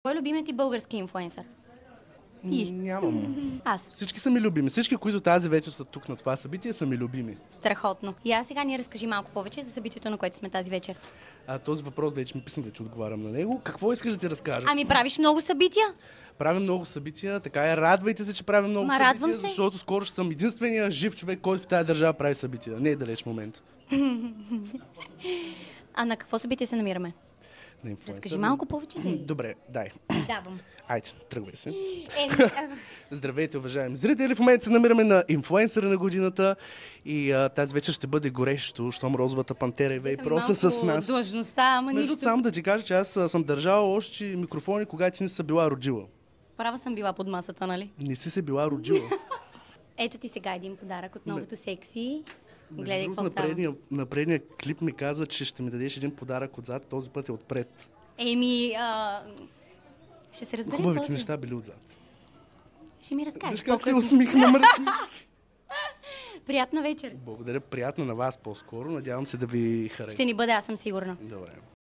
Кой е любимият ти български инфлуенсър? Ти. Нямам. Аз. Всички са ми любими. Всички, които тази вечер са тук на това събитие, са ми любими. Страхотно. И аз сега ни разкажи малко повече за събитието, на което сме тази вечер. Този въпрос вече ми писна, че отговарям на него. Какво искаш да ти разкажа? Ами правиш много събития. Правим много събития, така е. Радвайте се, че правим много събития, радвам се. защото скоро ще съм единствения жив човек, който в тази държава прави събития. Не е далеч момент. А на какво събитие се намираме? На инфлуенсър. Разкажи малко повече. Добре, дай. Давам. Айде, тръгвай се. Здравейте, уважаеми зрители! В момента се намираме на инфлуенсъра на годината и тази вечер ще бъде горещо, щом Розовата пантера и Вейпрос са с нас. Длъжността, ама Между нищо. само да ти кажа, че аз съм държал още микрофони, когато ти не са била родила. Права съм била под масата, нали? Не си се била родила. Ето ти сега един подарък от новото секси. Между Гледай другото, какво става. на предния клип ми каза, че ще ми дадеш един подарък отзад, този път е отпред. Ще се разберем Хубавите после. неща били отзад. Ще ми разкажеш Виж как се по-късно. усмихна, мръсниш. Приятна вечер. Благодаря, приятно на вас по-скоро. Надявам се да ви хареса. Ще ни бъде, аз съм сигурна. Добре.